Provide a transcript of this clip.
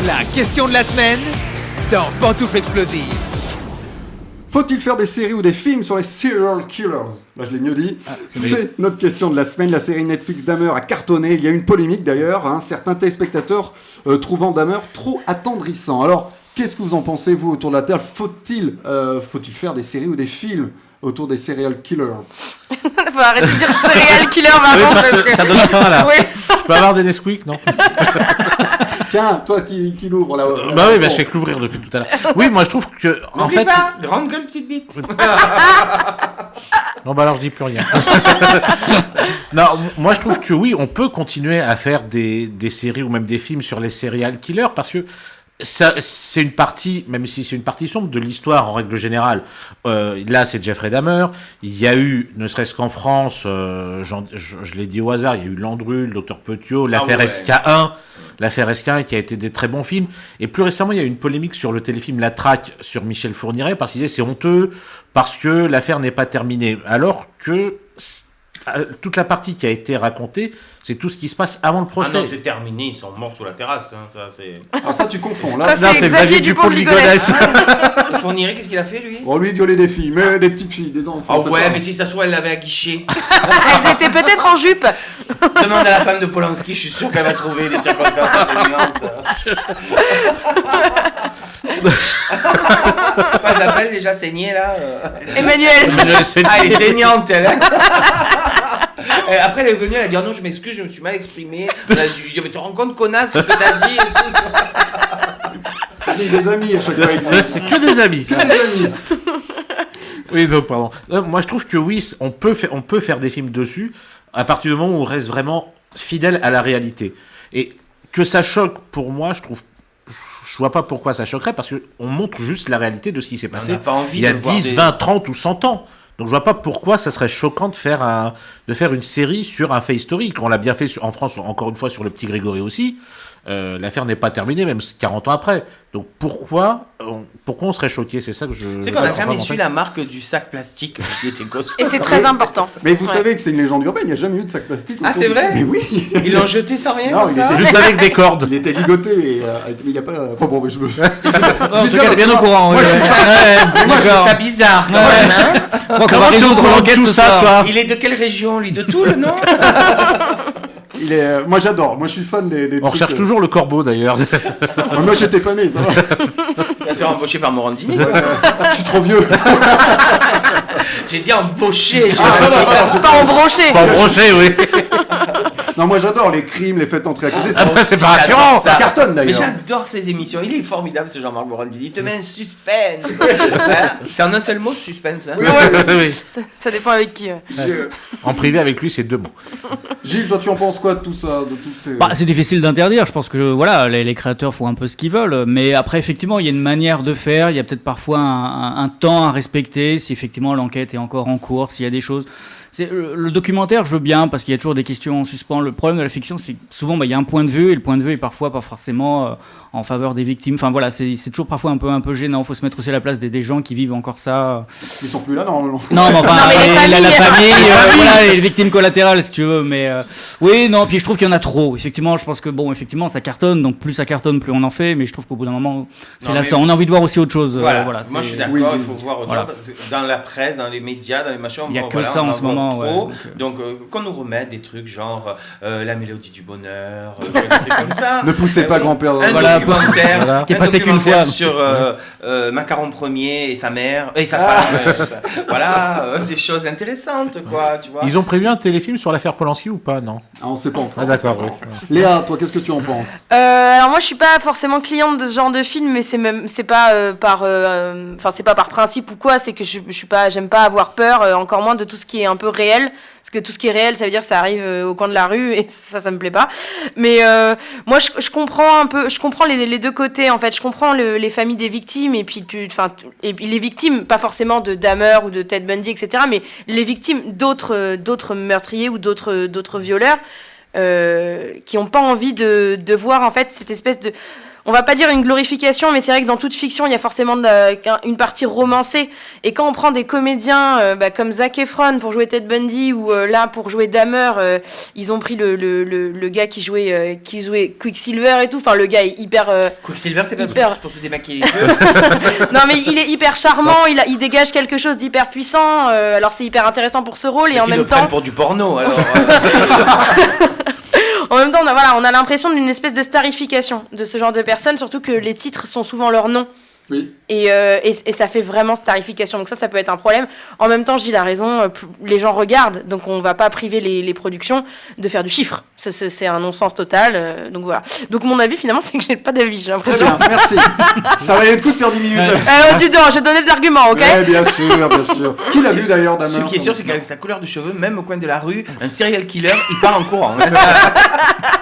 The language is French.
La question de la semaine dans Pantoufle Explosive. Faut-il faire des séries ou des films sur les serial killers ? Là, je l'ai mieux dit. C'est notre question de la semaine. La série Netflix Dahmer a cartonné. Il y a eu une polémique d'ailleurs. Certains téléspectateurs trouvant Dahmer trop attendrissant. Alors, qu'est-ce que vous en pensez, vous, autour de la table ? Faut-il faire des séries ou des films autour des serial killers ? Faut arrêter de dire serial killer maintenant. Oui, parce que ça donne faim là. Oui. Je peux avoir des Nesquik, non? Tiens, toi qui l'ouvre là. Bah oui, je fais que l'ouvrir depuis tout à l'heure. Oui, moi je trouve que. En fait. Pas, grande gueule, petite bite. Non, bah alors je dis plus rien. Non, moi je trouve que oui, on peut continuer à faire des séries ou même des films sur les serial killers parce que ça, c'est une partie, même si c'est une partie sombre de l'histoire en règle générale. Là, c'est Jeffrey Dahmer. Il y a eu, ne serait-ce qu'en France, je l'ai dit au hasard, il y a eu Landru, le Docteur Petiot, l'affaire SK1. L'affaire SK1 qui a été des très bons films. Et plus récemment, il y a eu une polémique sur le téléfilm La Traque sur Michel Fourniret parce qu'il disait c'est honteux parce que l'affaire n'est pas terminée. Alors que toute la partie qui a été racontée, c'est tout ce qui se passe avant le procès. Ah non, c'est terminé, ils sont morts sous la terrasse. Hein, ça, c'est... Ah, ça, tu confonds. Là, Ça, c'est Xavier Dupont de Ligonnès. Fourniret, qu'est-ce qu'il a fait, lui? Bon, lui, violer des filles, mais des petites filles, des enfants. Ah ouais, mais si ça se trouve, elle l'avait aguiché. Elles étaient peut-être en jupe. Demande à la femme de Polanski, je suis sûr qu'elle va trouver des circonstances atténuantes. Comment elle s'appelle déjà, saignée, là Emmanuel. Ah, elle est saignante, elle. Après, elle est venue, elle a dit oh non, je m'excuse, je me suis mal exprimée. Elle a dit mais tu te rends compte, connasse, ce que t'as dit Il y a des amis à chaque fois. C'est que des amis. Que des amis. Oui, donc, pardon. Moi, je trouve que oui, on peut faire des films dessus à partir du moment où on reste vraiment fidèle à la réalité. Et que ça choque, pour moi, je vois pas pourquoi ça choquerait, parce qu'on montre juste la réalité de ce qui s'est passé il y a 10, 20, 30 ou 100 ans. Donc je vois pas pourquoi ça serait choquant de faire une série sur un fait historique. On l'a bien fait en France, encore une fois, sur le petit Grégory aussi. L'affaire n'est pas terminée, même 40 ans après. Donc pourquoi on serait choqué ? C'est ça que je... C'est qu'on n'a jamais su la marque du sac plastique qui était gosse. Et c'est très important. Mais vous savez que c'est une légende urbaine, il n'y a jamais eu de sac plastique. Ah, c'est vrai ? Mais oui. Ils l'ont jeté sans rien Non, comme ça ? Juste avec des cordes. Il était ligoté, mais il n'y a pas... Enfin bon, mais je veux... En tout cas, elle est bien au courant. Moi, je suis Moi, je trouve ça bizarre quand même, hein. Comment tu l'enquête tout tout ça, ça, toi ? Il est de quelle région, lui ? De Toul, non ? Moi j'adore, moi je suis fan des On trucs, recherche toujours le corbeau, d'ailleurs. Moi j'étais fané, ça va. Tu vas embauché par Morandini. Je suis trop vieux. J'ai dit embauché. Pas embroché. Pas broché, oui. Non, moi j'adore les crimes, les faits entrées accusés. Après, c'est pas rassurant. Ça cartonne Mais d'ailleurs. j'adore ces émissions. Il est formidable, ce Jean-Marc Morandini. Il te met un suspense. C'est en un seul mot, suspense. Hein. Oui. Ça dépend avec qui. En privé, avec lui, c'est 2 mots. Gilles, toi tu en penses quoi de tout ça, de toutes ces... C'est difficile d'interdire. Je pense que voilà, les créateurs font un peu ce qu'ils veulent. Mais après, effectivement, il y a une manière de faire. Il y a peut-être parfois un temps à respecter. Si effectivement l'enquête est encore en cours, s'il y a des choses. Le documentaire, je veux bien, parce qu'il y a toujours des questions en suspens. Le problème de la fiction, c'est que souvent, il y a un point de vue, et le point de vue est parfois pas forcément en faveur des victimes. Enfin voilà, c'est toujours parfois un peu gênant. Il faut se mettre aussi à la place des gens qui vivent encore ça. Ils sont plus là, normalement. Non, mais enfin, Non, mais les la famille, familles. voilà, les victimes collatérales, si tu veux. Mais oui, non, puis je trouve qu'il y en a trop. Effectivement, je pense que effectivement, ça cartonne. Donc plus ça cartonne, plus on en fait. Mais je trouve qu'au bout d'un moment, on a envie de voir aussi autre chose. Voilà. Voilà, moi je suis d'accord, il faut voir autre chose. Dans la presse, dans les médias, dans les machins, il n'y a que ça en ce moment. Trop. Donc qu'on nous remette des trucs genre La Mélodie du Bonheur, des trucs comme ça. Ne poussez pas grand-père. Un documentaire qui est passé qu'une fois sur Macaron Ier et sa mère et sa femme. Voilà, des choses intéressantes, quoi, tu vois. Ils ont prévu un téléfilm sur l'affaire Polanski ou pas, non ? Ah, on sait pas encore. Ah d'accord, oui. Léa, toi qu'est-ce que tu en penses ? Alors moi je suis pas forcément cliente de ce genre de film, mais c'est pas par principe ou quoi, c'est que j'aime pas avoir peur, encore moins de tout ce qui est un peu réel. Parce que tout ce qui est réel, ça veut dire que ça arrive au coin de la rue et ça me plaît pas. Mais moi, je comprends un peu, je comprends les deux côtés en fait. Je comprends les familles des victimes et puis et puis les victimes, pas forcément de Dahmer ou de Ted Bundy, etc. Mais les victimes d'autres meurtriers ou d'autres violeurs qui ont pas envie de voir en fait cette espèce de on va pas dire une glorification, mais c'est vrai que dans toute fiction, il y a forcément une partie romancée. Et quand on prend des comédiens comme Zac Efron pour jouer Ted Bundy ou là pour jouer Dahmer, ils ont pris le gars qui jouait Quicksilver et tout. Enfin, le gars est hyper. Quicksilver, c'est pas hyper... pour se démaquiller les yeux. Non, mais il est hyper charmant. Il dégage quelque chose d'hyper puissant. Alors c'est hyper intéressant pour ce rôle et en même temps. Pour du porno, alors. En même temps, on a l'impression d'une espèce de starification de ce genre de personnes, surtout que les titres sont souvent leurs noms. Oui. Et ça fait vraiment starification. Donc ça peut être un problème. En même temps, Gilles a raison, les gens regardent, donc on va pas priver les productions de faire du chiffre. C'est un non-sens total. Donc voilà. Donc mon avis, finalement, c'est que j'ai pas d'avis, j'ai Très l'impression. bien, merci. Ça valait le coup de faire 10 minutes. Dis donc, j'ai donné de l'argument, ok? Ouais, bien sûr, bien sûr. Qui l'a vu d'ailleurs, Dahmer? Ce qui est sûr, c'est qu'avec sa couleur de cheveux, même au coin de la rue, un serial killer, il part en courant. Là, ça...